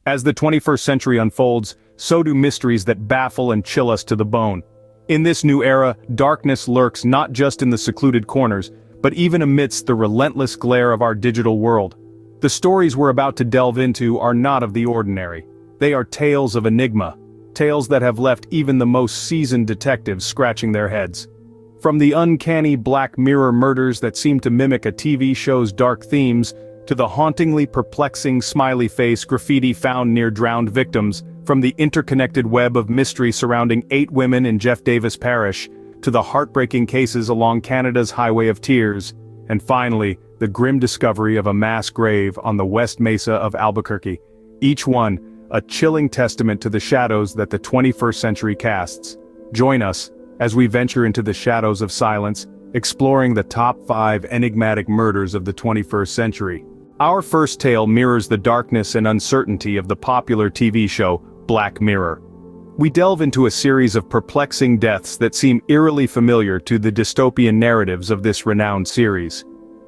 As the 21st century unfolds, so do mysteries that baffle and chill us to the bone. In this new era, darkness lurks not just in the secluded corners, but even amidst the relentless glare of our digital world. The stories we're about to delve into are not of the ordinary. They are tales of enigma, tales that have left even the most seasoned detectives scratching their heads. From the uncanny Black Mirror murders that seem to mimic a TV show's dark themes, to the hauntingly perplexing smiley face graffiti found near drowned victims, from the interconnected web of mystery surrounding 8 women in Jeff Davis Parish, to the heartbreaking cases along Canada's Highway of Tears, and finally, the grim discovery of a mass grave on the West Mesa of Albuquerque. Each one, a chilling testament to the shadows that the 21st century casts. Join us as we venture into the shadows of silence, exploring the top 5 enigmatic murders of the 21st century. Our first tale mirrors the darkness and uncertainty of the popular TV show, Black Mirror. We delve into a series of perplexing deaths that seem eerily familiar to the dystopian narratives of this renowned series.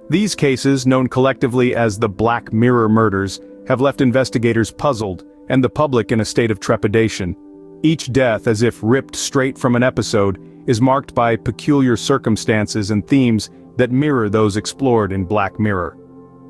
These cases, known collectively as the Black Mirror murders, have left investigators puzzled, and the public in a state of trepidation. Each death, as if ripped straight from an episode, is marked by peculiar circumstances and themes that mirror those explored in Black Mirror.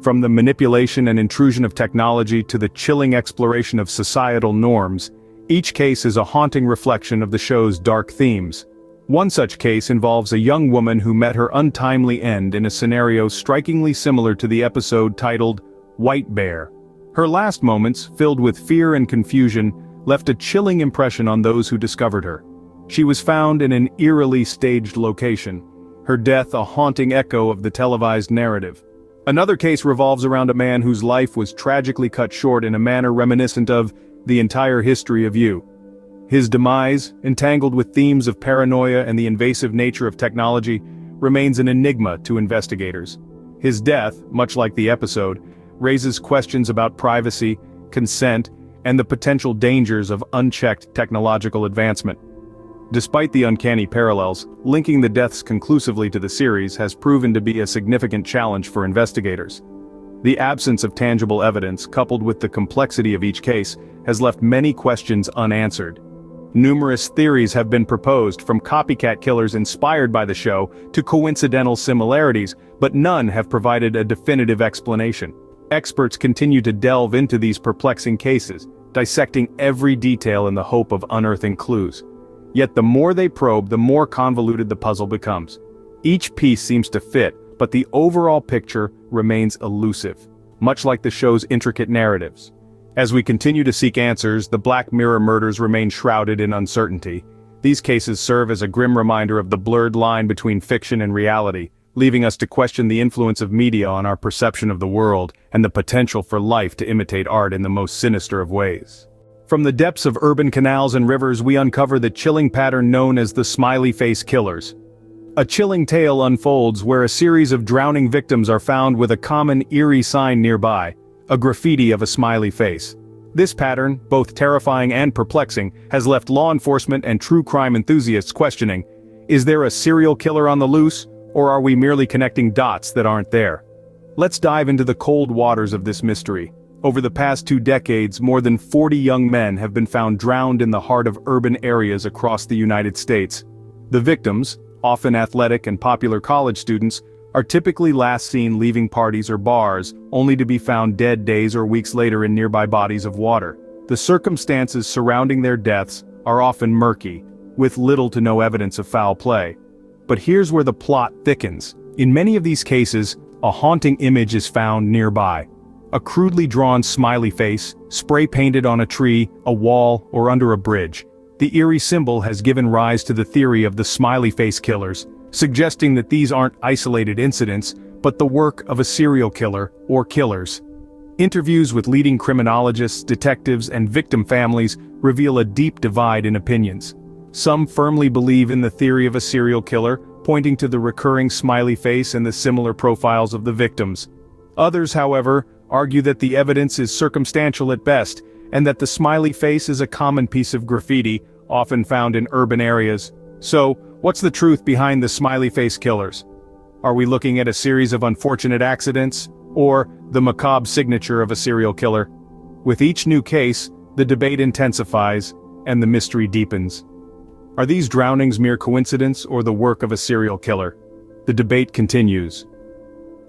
From the manipulation and intrusion of technology to the chilling exploration of societal norms, each case is a haunting reflection of the show's dark themes. One such case involves a young woman who met her untimely end in a scenario strikingly similar to the episode titled White Bear. Her last moments, filled with fear and confusion, left a chilling impression on those who discovered her. She was found in an eerily staged location, her death a haunting echo of the televised narrative. Another case revolves around a man whose life was tragically cut short in a manner reminiscent of The Entire History of You. His demise, entangled with themes of paranoia and the invasive nature of technology, remains an enigma to investigators. His death, much like the episode, raises questions about privacy, consent, and the potential dangers of unchecked technological advancement. Despite the uncanny parallels, linking the deaths conclusively to the series has proven to be a significant challenge for investigators. The absence of tangible evidence, coupled with the complexity of each case, has left many questions unanswered. Numerous theories have been proposed, from copycat killers inspired by the show to coincidental similarities, but none have provided a definitive explanation. Experts continue to delve into these perplexing cases, dissecting every detail in the hope of unearthing clues. Yet the more they probe, the more convoluted the puzzle becomes. Each piece seems to fit, but the overall picture remains elusive, much like the show's intricate narratives. As we continue to seek answers, the Black Mirror murders remain shrouded in uncertainty. These cases serve as a grim reminder of the blurred line between fiction and reality, leaving us to question the influence of media on our perception of the world and the potential for life to imitate art in the most sinister of ways. From the depths of urban canals and rivers, we uncover the chilling pattern known as the smiley face killers. A chilling tale unfolds where a series of drowning victims are found with a common eerie sign nearby, a graffiti of a smiley face. This pattern, both terrifying and perplexing, has left law enforcement and true crime enthusiasts questioning, is there a serial killer on the loose, or are we merely connecting dots that aren't there? Let's dive into the cold waters of this mystery. Over the past 2 decades, more than 40 young men have been found drowned in the heart of urban areas across the United States. The victims, often athletic and popular college students, are typically last seen leaving parties or bars, only to be found dead days or weeks later in nearby bodies of water. The circumstances surrounding their deaths are often murky, with little to no evidence of foul play. But here's where the plot thickens. In many of these cases, a haunting image is found nearby. A crudely drawn smiley face, spray-painted on a tree, a wall, or under a bridge. The eerie symbol has given rise to the theory of the smiley face killers, suggesting that these aren't isolated incidents, but the work of a serial killer or killers. Interviews with leading criminologists, detectives, and victim families reveal a deep divide in opinions. Some firmly believe in the theory of a serial killer, pointing to the recurring smiley face and the similar profiles of the victims. Others, however, argue that the evidence is circumstantial at best, and that the smiley face is a common piece of graffiti, often found in urban areas. So, what's the truth behind the smiley face killers? Are we looking at a series of unfortunate accidents, or the macabre signature of a serial killer? With each new case, the debate intensifies, and the mystery deepens. Are these drownings mere coincidence or the work of a serial killer? The debate continues.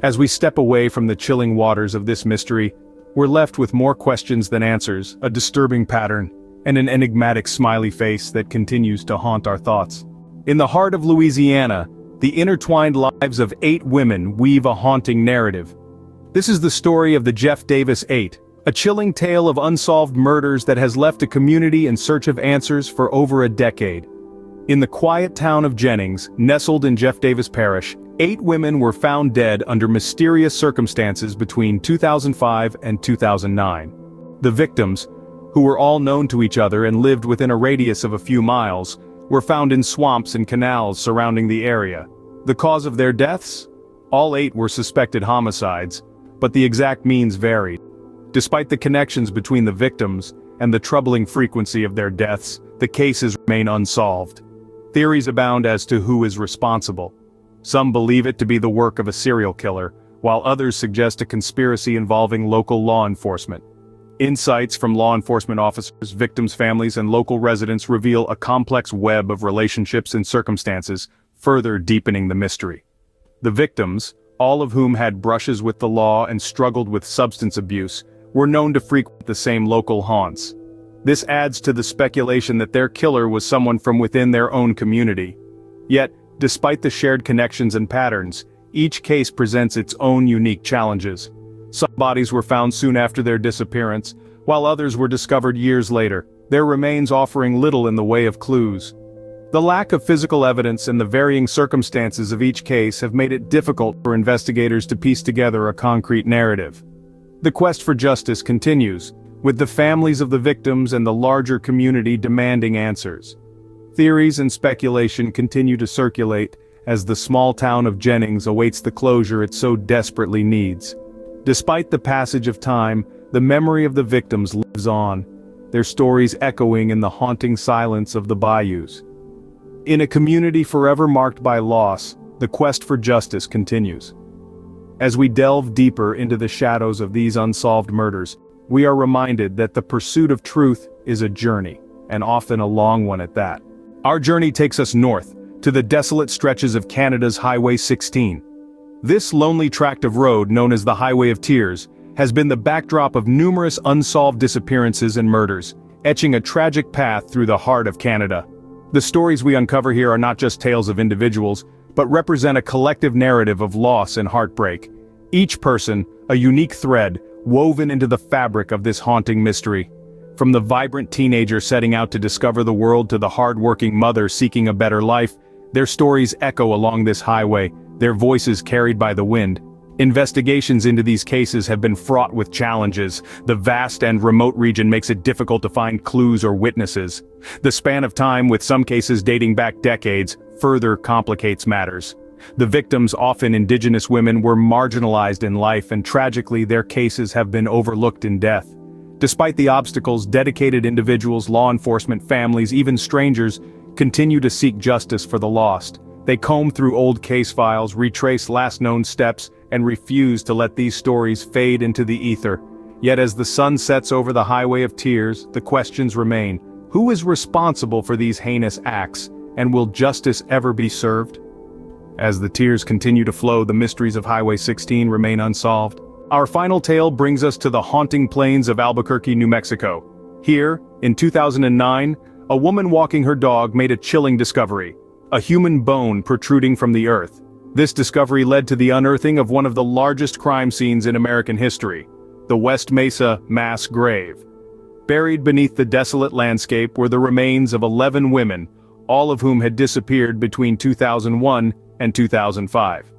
As we step away from the chilling waters of this mystery, we're left with more questions than answers, a disturbing pattern, and an enigmatic smiley face that continues to haunt our thoughts. In the heart of Louisiana, the intertwined lives of 8 women weave a haunting narrative. This is the story of the Jeff Davis 8, a chilling tale of unsolved murders that has left a community in search of answers for over a decade. In the quiet town of Jennings, nestled in Jeff Davis Parish, 8 women were found dead under mysterious circumstances between 2005 and 2009. The victims, who were all known to each other and lived within a radius of a few miles, were found in swamps and canals surrounding the area. The cause of their deaths? All 8 were suspected homicides, but the exact means varied. Despite the connections between the victims and the troubling frequency of their deaths, the cases remain unsolved. Theories abound as to who is responsible. Some believe it to be the work of a serial killer, while others suggest a conspiracy involving local law enforcement. Insights from law enforcement officers, victims' families, and local residents reveal a complex web of relationships and circumstances, further deepening the mystery. The victims, all of whom had brushes with the law and struggled with substance abuse, were known to frequent the same local haunts. This adds to the speculation that their killer was someone from within their own community. Yet, despite the shared connections and patterns, each case presents its own unique challenges. Some bodies were found soon after their disappearance, while others were discovered years later, their remains offering little in the way of clues. The lack of physical evidence and the varying circumstances of each case have made it difficult for investigators to piece together a concrete narrative. The quest for justice continues, with the families of the victims and the larger community demanding answers. Theories and speculation continue to circulate as the small town of Jennings awaits the closure it so desperately needs. Despite the passage of time, the memory of the victims lives on, their stories echoing in the haunting silence of the bayous. In a community forever marked by loss, the quest for justice continues. As we delve deeper into the shadows of these unsolved murders, we are reminded that the pursuit of truth is a journey, and often a long one at that. Our journey takes us north, to the desolate stretches of Canada's Highway 16. This lonely tract of road, known as the Highway of Tears, has been the backdrop of numerous unsolved disappearances and murders, etching a tragic path through the heart of Canada. The stories we uncover here are not just tales of individuals, but represent a collective narrative of loss and heartbreak. Each person, a unique thread, woven into the fabric of this haunting mystery. From the vibrant teenager setting out to discover the world to the hard-working mother seeking a better life, their stories echo along this highway, their voices carried by the wind. Investigations into these cases have been fraught with challenges. The vast and remote region makes it difficult to find clues or witnesses. The span of time, with some cases dating back decades, further complicates matters. The victims, often Indigenous women, were marginalized in life, and tragically their cases have been overlooked in death. Despite the obstacles, dedicated individuals, law enforcement, families, even strangers, continue to seek justice for the lost. They comb through old case files, retrace last known steps, and refuse to let these stories fade into the ether. Yet as the sun sets over the Highway of Tears, the questions remain. Who is responsible for these heinous acts, and will justice ever be served? As the tears continue to flow, the mysteries of Highway 16 remain unsolved. Our final tale brings us to the haunting plains of Albuquerque, New Mexico. Here, in 2009, a woman walking her dog made a chilling discovery: a human bone protruding from the earth. This discovery led to the unearthing of one of the largest crime scenes in American history, the West Mesa mass grave. Buried beneath the desolate landscape were the remains of 11 women, all of whom had disappeared between 2001 and 2005.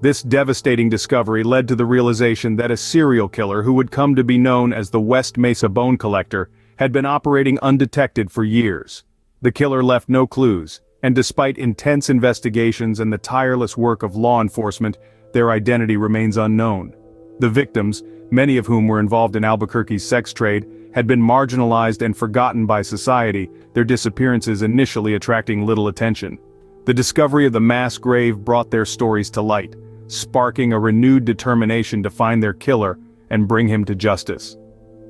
This devastating discovery led to the realization that a serial killer who would come to be known as the West Mesa Bone Collector had been operating undetected for years. The killer left no clues, and despite intense investigations and the tireless work of law enforcement, their identity remains unknown. The victims, many of whom were involved in Albuquerque's sex trade, had been marginalized and forgotten by society, their disappearances initially attracting little attention. The discovery of the mass grave brought their stories to light, sparking a renewed determination to find their killer and bring him to justice.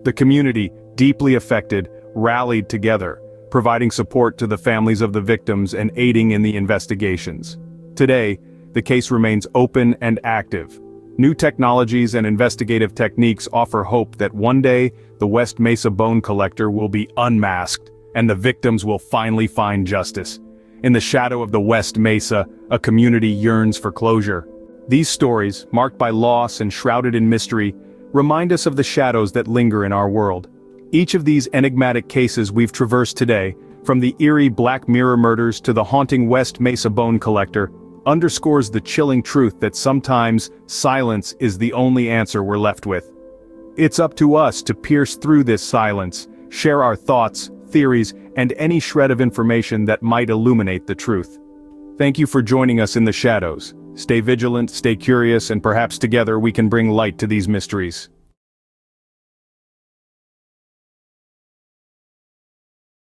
The community, deeply affected, rallied together, providing support to the families of the victims and aiding in the investigations. Today, the case remains open and active. New technologies and investigative techniques offer hope that one day, the West Mesa bone collector will be unmasked, and the victims will finally find justice. In the shadow of the West Mesa, a community yearns for closure. These stories, marked by loss and shrouded in mystery, remind us of the shadows that linger in our world. Each of these enigmatic cases we've traversed today, from the eerie Black Mirror murders to the haunting West Mesa bone collector, underscores the chilling truth that sometimes silence is the only answer we're left with. It's up to us to pierce through this silence, share our thoughts, theories, and any shred of information that might illuminate the truth. Thank you for joining us in the shadows. Stay vigilant, stay curious, and perhaps together we can bring light to these mysteries.